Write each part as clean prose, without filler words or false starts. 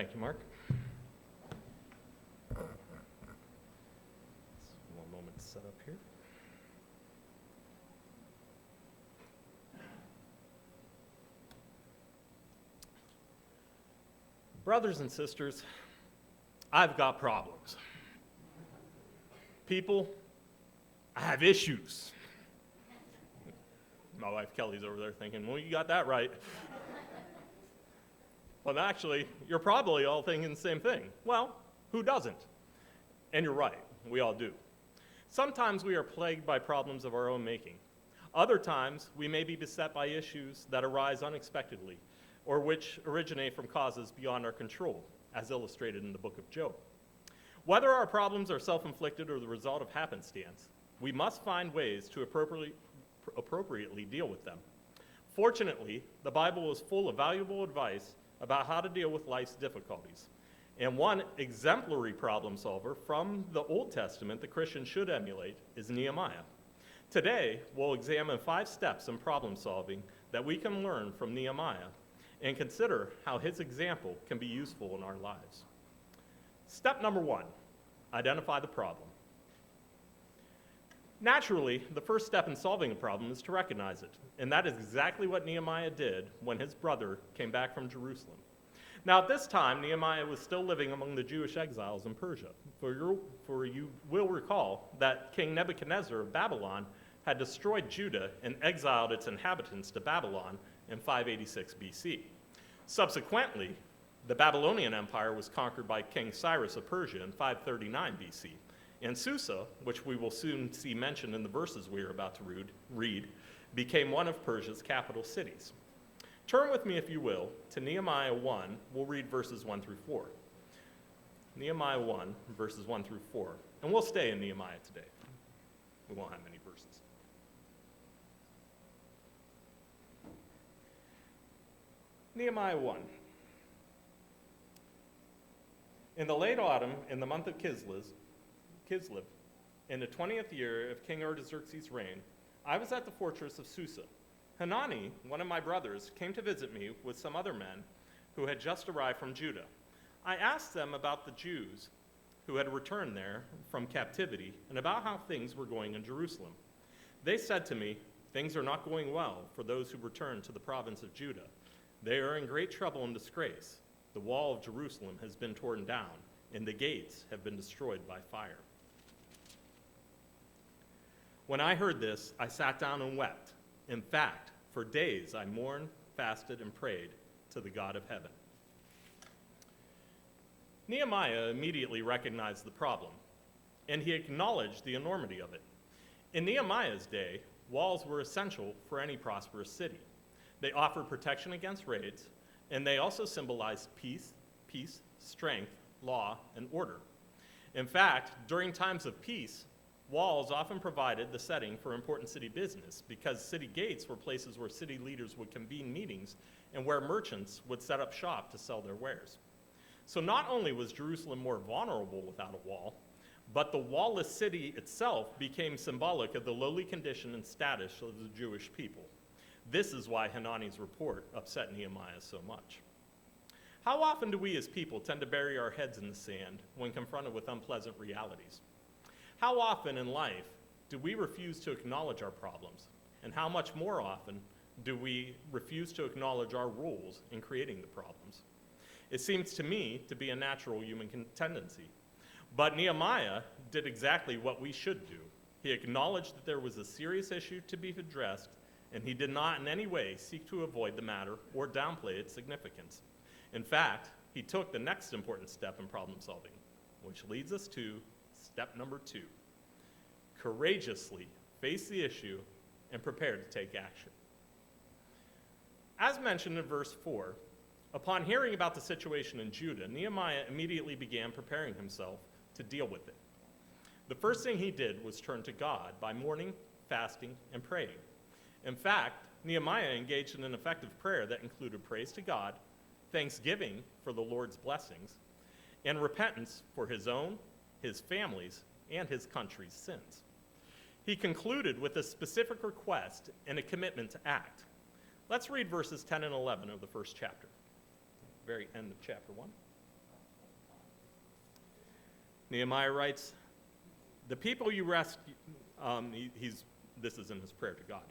Thank you, Mark. One moment to set up here. Brothers and sisters, I've got problems. People, I have issues. My wife Kelly's over there thinking, well, you got that right. Well, actually, you're probably all thinking the same thing. Well, who doesn't? And you're right, we all do. Sometimes we are plagued by problems of our own making. Other times, we may be beset by issues that arise unexpectedly, or which originate from causes beyond our control, as illustrated in the book of Job. Whether our problems are self-inflicted or the result of happenstance, we must find ways to appropriately deal with them. Fortunately, the Bible is full of valuable advice about how to deal with life's difficulties. And one exemplary problem solver from the Old Testament the Christian should emulate is Nehemiah. Today, we'll examine 5 steps in problem solving that we can learn from Nehemiah and consider how his example can be useful in our lives. Step number 1, identify the problem. Naturally, the first step in solving a problem is to recognize it, and that is exactly what Nehemiah did when his brother came back from Jerusalem. Now, at this time, Nehemiah was still living among the Jewish exiles in Persia. For you will recall that King Nebuchadnezzar of Babylon had destroyed Judah and exiled its inhabitants to Babylon in 586 BC. Subsequently, the Babylonian Empire was conquered by King Cyrus of Persia in 539 BC. And Susa, which we will soon see mentioned in the verses we are about to read, became one of Persia's capital cities. Turn with me, if you will, to Nehemiah 1. We'll read verses 1 through 4. Nehemiah 1, verses 1 through 4. And we'll stay in Nehemiah today. We won't have many verses. Nehemiah 1. In the late autumn, in the month of Kislev, in the 20th year of King Artaxerxes' reign, I was at the fortress of Susa. Hanani, one of my brothers, came to visit me with some other men who had just arrived from Judah. I asked them about the Jews who had returned there from captivity and about how things were going in Jerusalem. They said to me, "Things are not going well for those who return to the province of Judah. They are in great trouble and disgrace. The wall of Jerusalem has been torn down, and the gates have been destroyed by fire." When I heard this, I sat down and wept. In fact, for days I mourned, fasted, and prayed to the God of heaven. Nehemiah immediately recognized the problem, and he acknowledged the enormity of it. In Nehemiah's day, walls were essential for any prosperous city. They offered protection against raids, and they also symbolized peace, strength, law, and order. In fact, during times of peace, walls often provided the setting for important city business because city gates were places where city leaders would convene meetings and where merchants would set up shop to sell their wares. So not only was Jerusalem more vulnerable without a wall, but the wall-less city itself became symbolic of the lowly condition and status of the Jewish people. This is why Hanani's report upset Nehemiah so much. How often do we as people tend to bury our heads in the sand when confronted with unpleasant realities? How often in life do we refuse to acknowledge our problems? And how much more often do we refuse to acknowledge our roles in creating the problems? It seems to me to be a natural human tendency. But Nehemiah did exactly what we should do. He acknowledged that there was a serious issue to be addressed, and he did not in any way seek to avoid the matter or downplay its significance. In fact, he took the next important step in problem solving, which leads us to step number 2. Courageously face the issue and prepare to take action. As mentioned in verse 4, upon hearing about the situation in Judah, Nehemiah immediately began preparing himself to deal with it. The first thing he did was turn to God by mourning, fasting, and praying. In fact, Nehemiah engaged in an effective prayer that included praise to God, thanksgiving for the Lord's blessings, and repentance for his own, his family's, and his country's sins. He concluded with a specific request and a commitment to act. Let's read verses 10 and 11 of the first chapter, very end of chapter 1. Nehemiah writes, the people you rescued, this is in his prayer to God.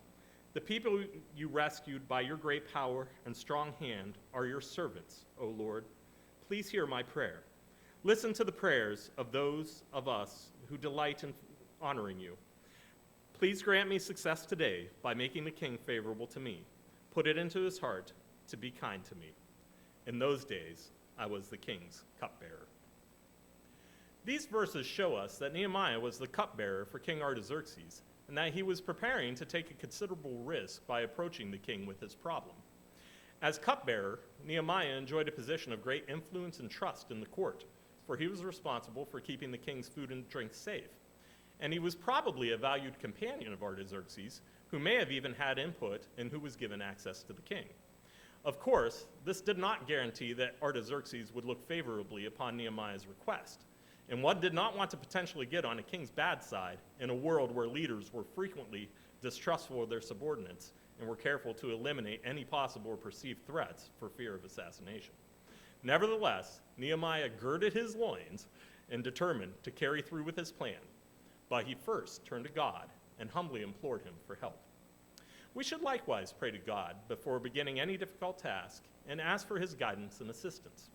The people you rescued by your great power and strong hand are your servants, O Lord. Please hear my prayer. Listen to the prayers of those of us who delight in honoring you. Please grant me success today by making the king favorable to me. Put it into his heart to be kind to me. In those days, I was the king's cupbearer. These verses show us that Nehemiah was the cupbearer for King Artaxerxes, and that he was preparing to take a considerable risk by approaching the king with his problem. As cupbearer, Nehemiah enjoyed a position of great influence and trust in the court, for he was responsible for keeping the king's food and drink safe. And he was probably a valued companion of Artaxerxes, who may have even had input in who was given access to the king. Of course, this did not guarantee that Artaxerxes would look favorably upon Nehemiah's request, and one did not want to potentially get on a king's bad side in a world where leaders were frequently distrustful of their subordinates and were careful to eliminate any possible or perceived threats for fear of assassination. Nevertheless, Nehemiah girded his loins and determined to carry through with his plan, but he first turned to God and humbly implored him for help. We should likewise pray to God before beginning any difficult task and ask for his guidance and assistance.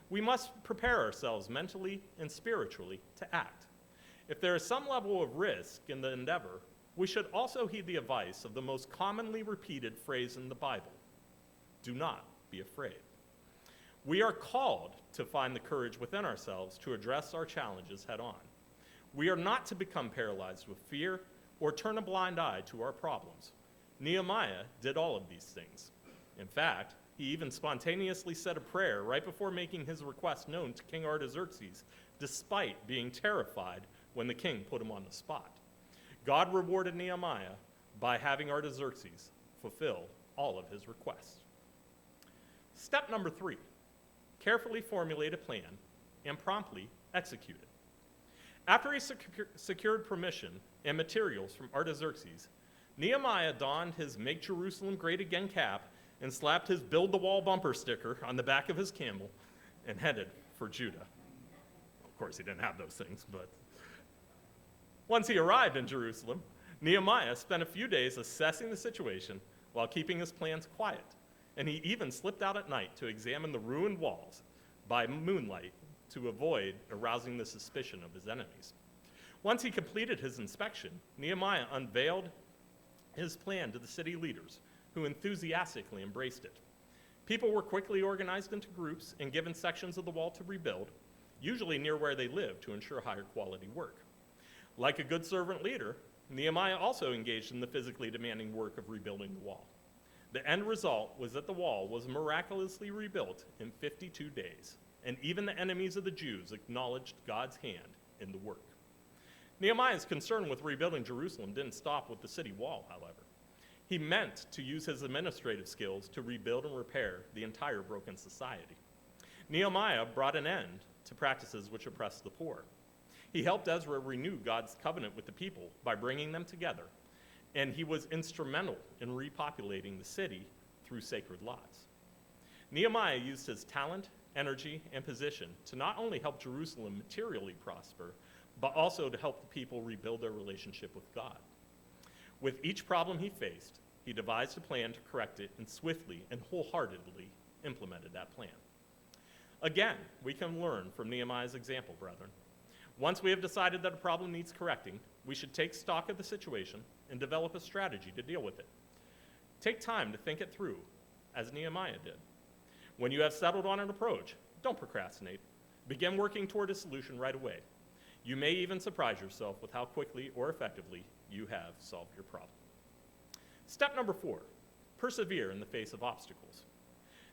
We must prepare ourselves mentally and spiritually to act. If there is some level of risk in the endeavor, we should also heed the advice of the most commonly repeated phrase in the Bible: do not be afraid. We are called to find the courage within ourselves to address our challenges head on. We are not to become paralyzed with fear or turn a blind eye to our problems. Nehemiah did all of these things. In fact, he even spontaneously said a prayer right before making his request known to King Artaxerxes, despite being terrified when the king put him on the spot. God rewarded Nehemiah by having Artaxerxes fulfill all of his requests. Step number 3, carefully formulate a plan and promptly execute it. After he secured permission and materials from Artaxerxes, Nehemiah donned his Make Jerusalem Great Again cap and slapped his Build the Wall bumper sticker on the back of his camel and headed for Judah. Of course, he didn't have those things, but once he arrived in Jerusalem, Nehemiah spent a few days assessing the situation while keeping his plans quiet, and he even slipped out at night to examine the ruined walls by moonlight to avoid arousing the suspicion of his enemies. Once he completed his inspection, Nehemiah unveiled his plan to the city leaders, who enthusiastically embraced it. People were quickly organized into groups and given sections of the wall to rebuild, usually near where they lived to ensure higher quality work. Like a good servant leader, Nehemiah also engaged in the physically demanding work of rebuilding the wall. The end result was that the wall was miraculously rebuilt in 52 days, and even the enemies of the Jews acknowledged God's hand in the work. Nehemiah's concern with rebuilding Jerusalem didn't stop with the city wall, however. He meant to use his administrative skills to rebuild and repair the entire broken society. Nehemiah brought an end to practices which oppressed the poor. He helped Ezra renew God's covenant with the people by bringing them together, and he was instrumental in repopulating the city through sacred lots. Nehemiah used his talent, energy, and position to not only help Jerusalem materially prosper, but also to help the people rebuild their relationship with God. With each problem he faced, he devised a plan to correct it and swiftly and wholeheartedly implemented that plan. Again, we can learn from Nehemiah's example, brethren. Once we have decided that a problem needs correcting, we should take stock of the situation and develop a strategy to deal with it. Take time to think it through, as Nehemiah did. When you have settled on an approach, don't procrastinate. Begin working toward a solution right away. You may even surprise yourself with how quickly or effectively you have solved your problem. Step number 4, persevere in the face of obstacles.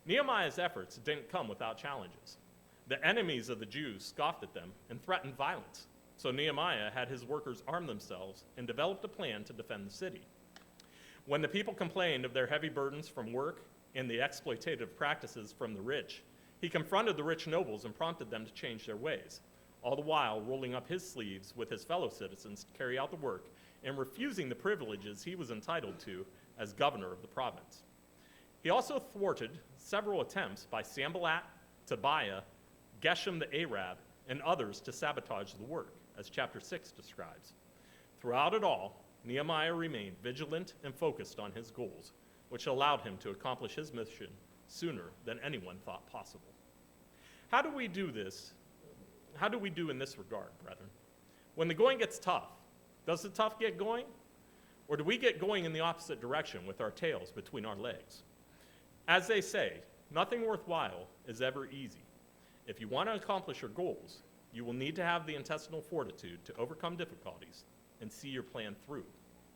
Nehemiah's efforts didn't come without challenges. The enemies of the Jews scoffed at them and threatened violence, so Nehemiah had his workers arm themselves and developed a plan to defend the city. When the people complained of their heavy burdens from work and the exploitative practices from the rich, he confronted the rich nobles and prompted them to change their ways, all the while rolling up his sleeves with his fellow citizens to carry out the work and refusing the privileges he was entitled to as governor of the province. He also thwarted several attempts by Sanballat, Tobiah, Geshem the Arab, and others to sabotage the work, as chapter 6 describes. Throughout it all, Nehemiah remained vigilant and focused on his goals, which allowed him to accomplish his mission sooner than anyone thought possible. How do we do this? How do we do in this regard, brethren? When the going gets tough, does the tough get going? Or do we get going in the opposite direction with our tails between our legs? As they say, nothing worthwhile is ever easy. If you want to accomplish your goals, you will need to have the intestinal fortitude to overcome difficulties and see your plan through,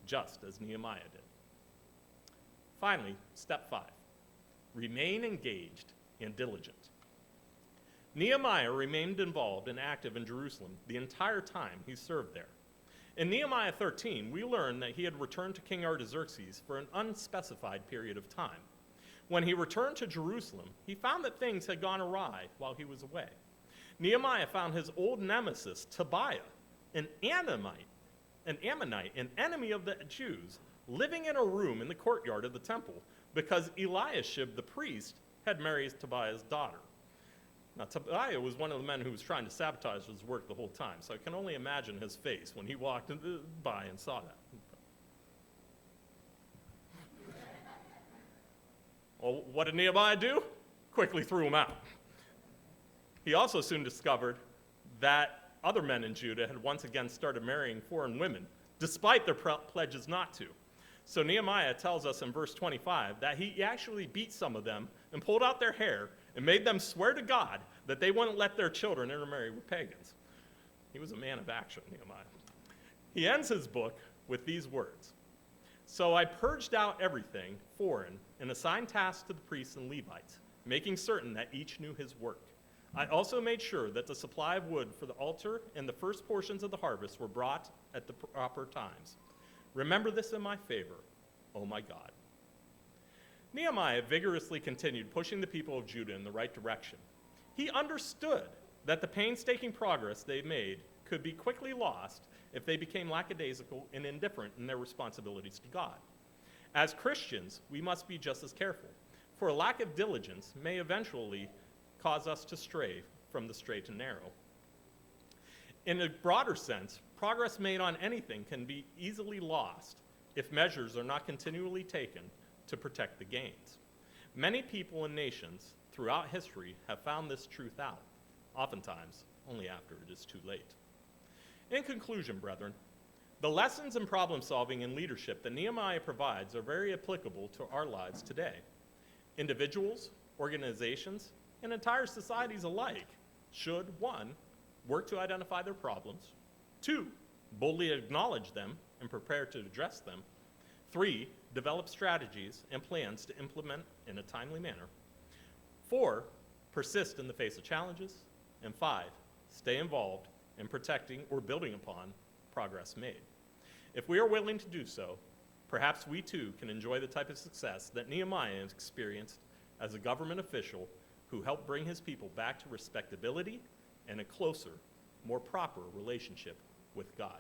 just as Nehemiah did. Finally, step 5, remain engaged and diligent. Nehemiah remained involved and active in Jerusalem the entire time he served there. In Nehemiah 13, we learn that he had returned to King Artaxerxes for an unspecified period of time. When he returned to Jerusalem, he found that things had gone awry while he was away. Nehemiah found his old nemesis, Tobiah, an Ammonite, an enemy of the Jews, living in a room in the courtyard of the temple because Eliashib the priest had married Tobiah's daughter. Now, Tobiah was one of the men who was trying to sabotage his work the whole time, so I can only imagine his face when he walked by and saw that. Well, what did Nehemiah do? Quickly threw him out. He also soon discovered that other men in Judah had once again started marrying foreign women, despite their pledges not to. So Nehemiah tells us in verse 25 that he actually beat some of them and pulled out their hair and made them swear to God that they wouldn't let their children intermarry with pagans. He was a man of action, Nehemiah. He ends his book with these words: "So I purged out everything foreign and assigned tasks to the priests and Levites, making certain that each knew his work. I also made sure that the supply of wood for the altar and the first portions of the harvest were brought at the proper times. Remember this in my favor, oh my God." Nehemiah vigorously continued pushing the people of Judah in the right direction. He understood that the painstaking progress they made could be quickly lost if they became lackadaisical and indifferent in their responsibilities to God. As Christians, we must be just as careful, for a lack of diligence may eventually cause us to stray from the straight and narrow. In a broader sense, progress made on anything can be easily lost if measures are not continually taken to protect the gains. Many people and nations throughout history have found this truth out, oftentimes only after it is too late. In conclusion, brethren, the lessons in problem solving and leadership that Nehemiah provides are very applicable to our lives today. Individuals, organizations, and entire societies alike should, 1, work to identify their problems, 2, boldly acknowledge them and prepare to address them, 3, develop strategies and plans to implement in a timely manner, 4, persist in the face of challenges, and 5, stay involved in protecting or building upon progress made. If we are willing to do so, perhaps we too can enjoy the type of success that Nehemiah experienced as a government official who helped bring his people back to respectability and a closer, more proper relationship with God.